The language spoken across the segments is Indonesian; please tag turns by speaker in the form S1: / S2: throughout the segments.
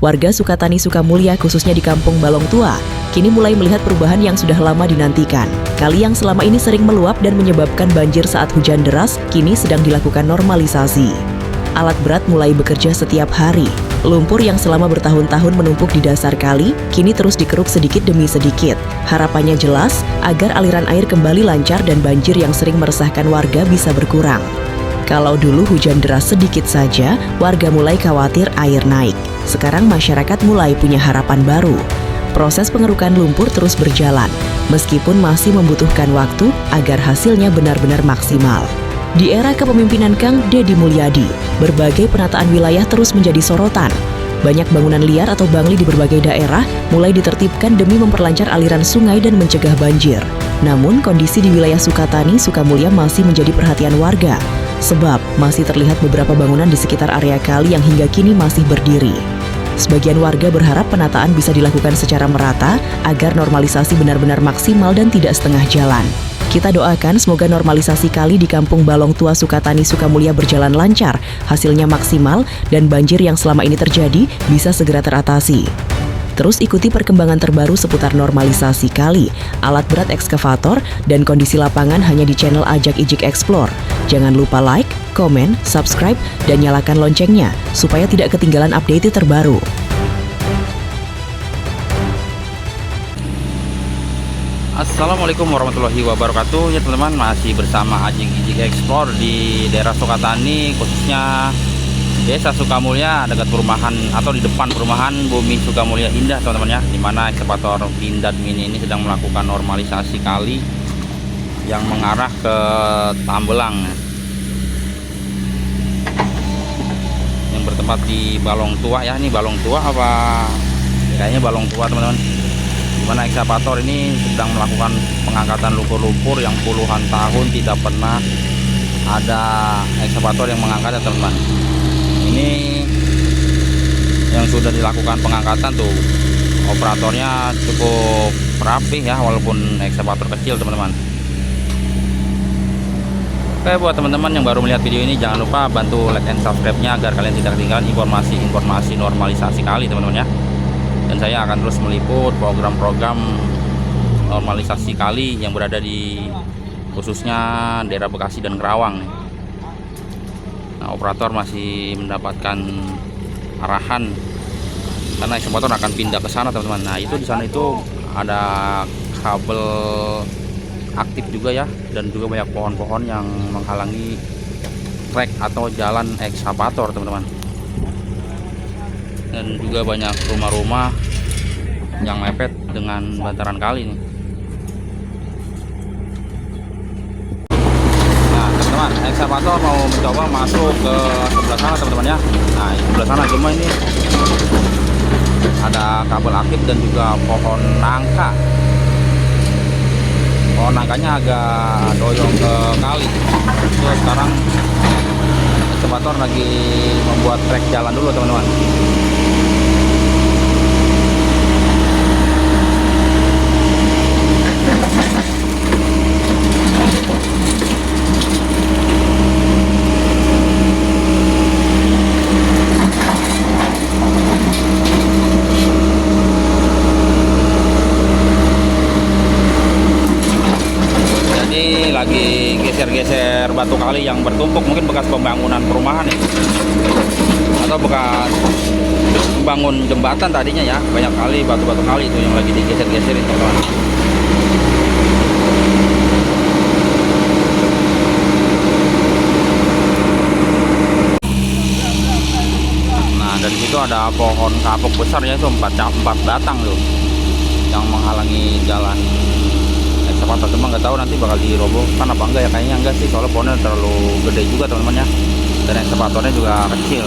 S1: Warga Sukatani Sukamulya khususnya di Kampung Balong Tua kini mulai melihat perubahan yang sudah lama dinantikan. Kali yang selama ini sering meluap dan menyebabkan banjir saat hujan deras kini sedang dilakukan normalisasi. Alat berat mulai bekerja setiap hari. Lumpur yang selama bertahun-tahun menumpuk di dasar kali kini terus dikeruk sedikit demi sedikit. Harapannya jelas agar aliran air kembali lancar dan banjir yang sering meresahkan warga bisa berkurang. Kalau dulu hujan deras sedikit saja, warga mulai khawatir air naik. Sekarang masyarakat mulai punya harapan baru. Proses pengerukan lumpur terus berjalan, meskipun masih membutuhkan waktu agar hasilnya benar-benar maksimal. Di era kepemimpinan Kang Deddy Mulyadi, berbagai penataan wilayah terus menjadi sorotan. Banyak bangunan liar atau bangli di berbagai daerah mulai ditertibkan demi memperlancar aliran sungai dan mencegah banjir. Namun, kondisi di wilayah Sukatani, Sukamulya masih menjadi perhatian warga, sebab masih terlihat beberapa bangunan di sekitar area kali yang hingga kini masih berdiri. Sebagian warga berharap penataan bisa dilakukan secara merata agar normalisasi benar-benar maksimal dan tidak setengah jalan. Kita doakan semoga normalisasi kali di Kampung Balong Tua Sukatani Sukamulya berjalan lancar, hasilnya maksimal, dan banjir yang selama ini terjadi bisa segera teratasi. Terus ikuti perkembangan terbaru seputar normalisasi kali, alat berat ekskavator, dan kondisi lapangan hanya di channel Ajak Ijik Explore. Jangan lupa like, komen, subscribe, dan nyalakan loncengnya supaya tidak ketinggalan update terbaru.
S2: Assalamualaikum warahmatullahi wabarakatuh. Ya teman-teman, masih bersama Ajak Ijik Explore di daerah Sukatani, khususnya Desa Sukamulya, dekat perumahan atau di depan perumahan Bumi Sukamulya Indah teman-teman ya, dimana ekskavator Pindad Mini ini sedang melakukan normalisasi kali yang mengarah ke Tambelang yang bertempat di Balong Tua ya. Ini Balong Tua apa? Kayaknya Balong Tua teman-teman, dimana ekskavator ini sedang melakukan pengangkatan lumpur-lumpur yang puluhan tahun tidak pernah ada ekskavator yang mengangkatnya teman-teman. Ini yang sudah dilakukan pengangkatan tuh, operatornya cukup rapi ya, walaupun ekskavator kecil teman-teman. Oke, buat teman-teman yang baru melihat video ini, jangan lupa bantu like and subscribe-nya agar kalian tidak ketinggalan informasi normalisasi kali teman-teman ya. Dan saya akan terus meliput program-program normalisasi kali yang berada di khususnya daerah Bekasi dan Kerawang nih. Nah, operator masih mendapatkan arahan karena ekskavator akan pindah ke sana teman-teman. Nah, itu di sana itu ada kabel aktif juga ya, dan juga banyak pohon-pohon yang menghalangi trek atau jalan ekskavator teman-teman. Dan juga banyak rumah-rumah yang mepet dengan bantaran kali nih. Ekskavator mau mencoba masuk ke sebelah sana teman-teman ya. Nah, di sebelah sana cuma ini ada kabel aktif dan juga pohon nangka. Pohon nangkanya agak doyong ke kali. Terus sekarang ekskavator lagi membuat trek jalan dulu teman-teman. Lagi geser-geser batu kali yang bertumpuk, mungkin bekas pembangunan perumahan ya, atau bekas membangun jembatan tadinya ya. Banyak kali batu-batu kali itu yang lagi digeser-geserin teman-teman. Nah, dari situ ada pohon kapuk besar ya, itu 4 batang tuh yang menghalangi jalan ekskavator. Cuma nggak tahu nanti bakal dirobohkan apa enggak ya, kayaknya enggak sih, soalnya pohonnya terlalu gede juga teman-teman ya, dan ekskavatornya juga kecil.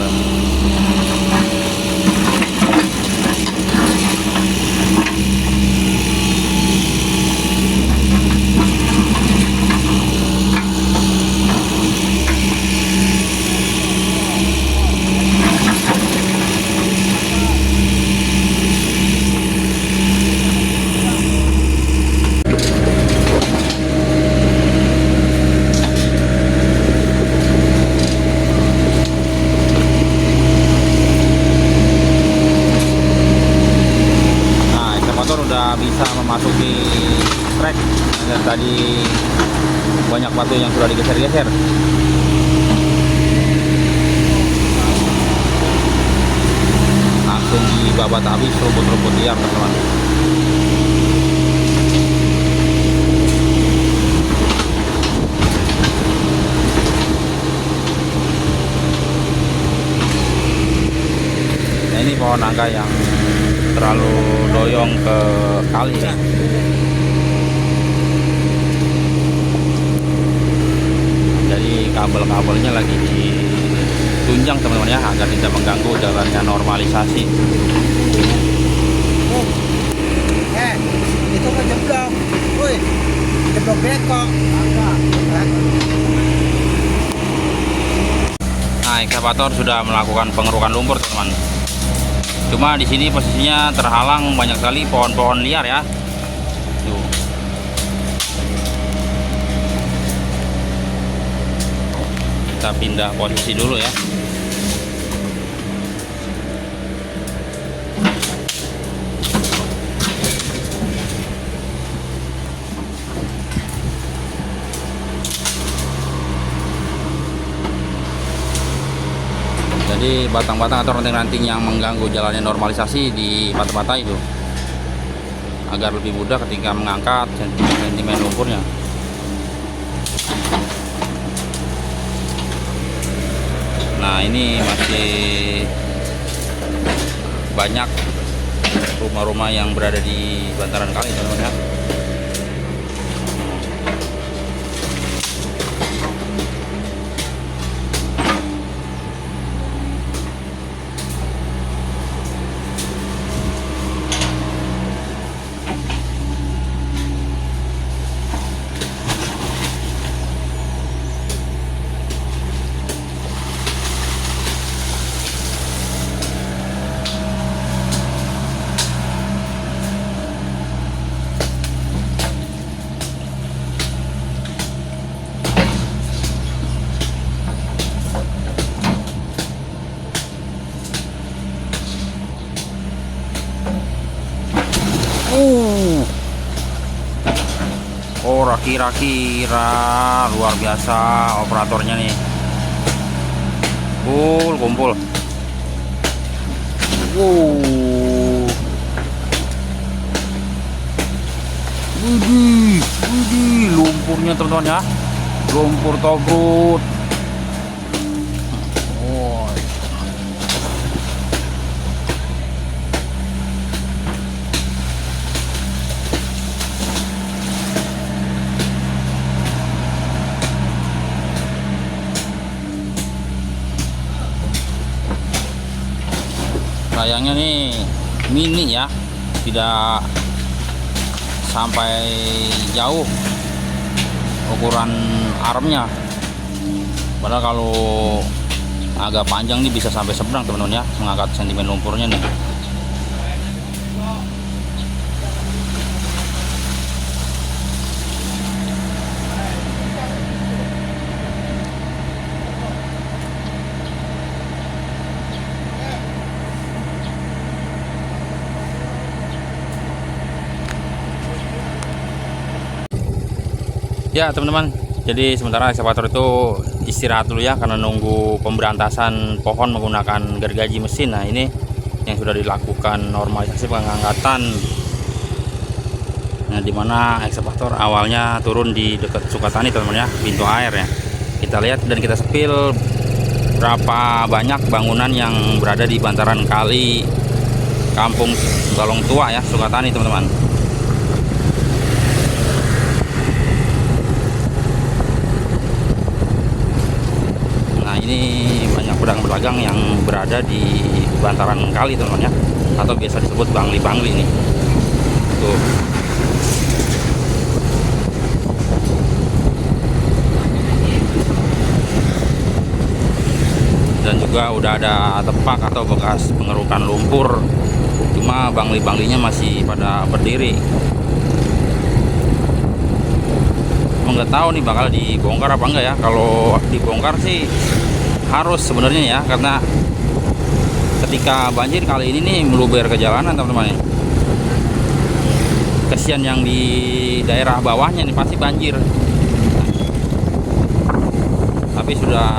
S2: sudah bisa memasuki trek. Dan tadi banyak batu yang sudah digeser-geser. Langsung dibabat habis rumput-rumput liar, teman-teman. Nah, ini pohon nangka yang terlalu doyong ke kali ya. Jadi kabel-kabelnya lagi ditunjang, teman-teman ya, agar tidak mengganggu jalannya normalisasi.
S3: Itu kan jeblok. Woi, jeblok bekok.
S2: Nah, ekskavator sudah melakukan pengerukan lumpur, teman-teman. Cuma di sini posisinya terhalang banyak sekali pohon-pohon liar ya. Tuh. Kita pindah posisi dulu ya. Jadi batang-batang atau ranting-ranting yang mengganggu jalannya normalisasi di patah-patah itu, agar lebih mudah ketika mengangkat sentimen lumpurnya. Nah, ini masih banyak rumah-rumah yang berada di bantaran kali, teman-teman ya. Oh, kira-kira luar biasa operatornya nih. Kumpul. Widih, lumpurnya, teman-teman ya. Lumpur tobrut. Oh. Sayangnya nih mini ya, tidak sampai jauh ukuran armnya. Padahal kalau agak panjang nih bisa sampai seberang, teman-teman ya, mengangkat sentimen lumpurnya nih. Ya teman-teman, jadi sementara ekskavator itu istirahat dulu ya, karena nunggu pemberantasan pohon menggunakan gergaji mesin. Nah, ini yang sudah dilakukan normalisasi pengangkatan. Nah, dimana ekskavator awalnya turun di dekat Sukatani, teman-teman ya, pintu air ya. Kita lihat dan kita sepil berapa banyak bangunan yang berada di bantaran kali Kampung Balong Tua ya, Sukatani, teman-teman. Ini banyak pedagang-pedagang yang berada di bantaran kali, teman-teman ya, atau biasa disebut bangli-bangli nih. Tuh. Dan juga udah ada tepak atau bekas pengerukan lumpur, cuma bangli-banglinya masih pada berdiri. Nggak tahu nih bakal dibongkar apa enggak ya. Kalau dibongkar sih harus sebenarnya ya, karena ketika banjir kali ini nih meluber ke jalanan, teman-teman. kesian yang di daerah bawahnya nih pasti banjir. Tapi sudah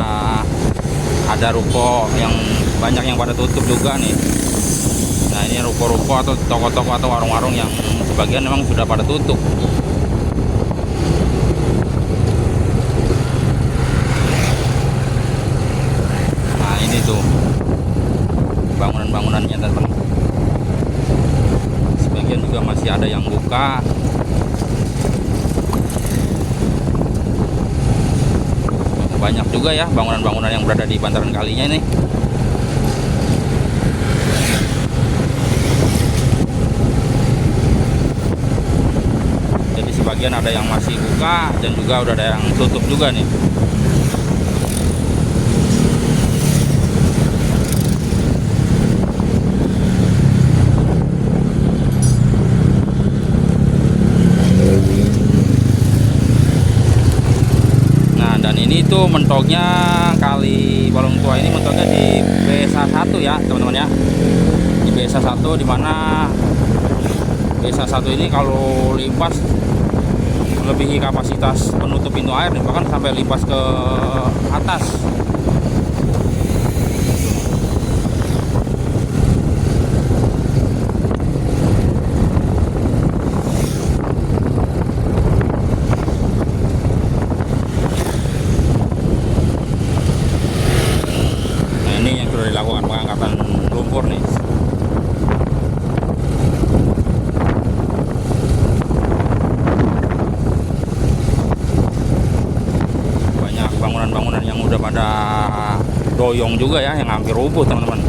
S2: ada ruko yang banyak yang pada tutup juga nih. Nah, ini ruko-ruko atau toko-toko atau warung-warung yang sebagian memang sudah pada tutup. Nah, ini tuh bangunan-bangunannya, teman-teman. Sebagian juga masih ada yang buka. Banyak juga ya bangunan-bangunan yang berada di bantaran kalinya ini. Jadi sebagian ada yang masih buka dan juga udah ada yang tutup juga nih. Ini tuh mentoknya Kali Balong Tua ini mentoknya di BSA 1 ya teman-teman ya. Di BSA 1 dimana BSA 1 ini kalau limpas melebihi kapasitas penutup pintu air nih, bahkan sampai limpas ke atas. Dilakukan pengangkatan lumpur nih. Banyak bangunan-bangunan yang udah pada doyong juga ya, yang hampir rubuh teman-teman.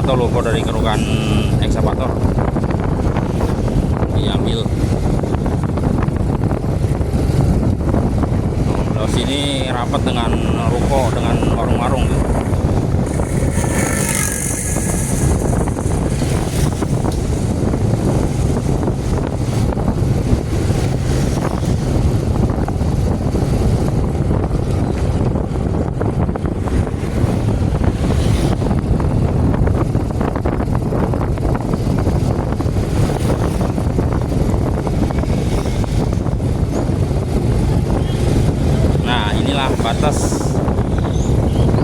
S2: Atau lumpur dari kerukan eksavator diambil. Terus sini rapat dengan ruko, dengan warung-warung tuh. Batas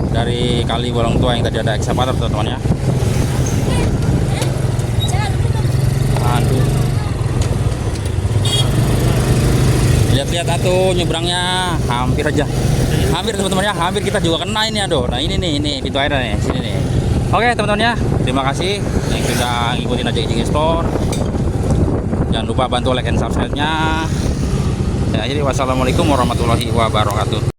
S2: dari Kali Balong Tua yang tadi ada eksavator teman-teman ya. Aduh, lihat-lihat atuh nyebrangnya hampir aja, hampir teman-teman ya, hampir kita juga kena ini. Aduh, nah ini nih, ini pintu airnya nih, sini nih. Oke teman-teman ya, terima kasih yang sudah ngikutin aja Ijing Explore. Jangan lupa bantu like and subscribe-nya. Ya, jadi wassalamualaikum warahmatullahi wabarakatuh.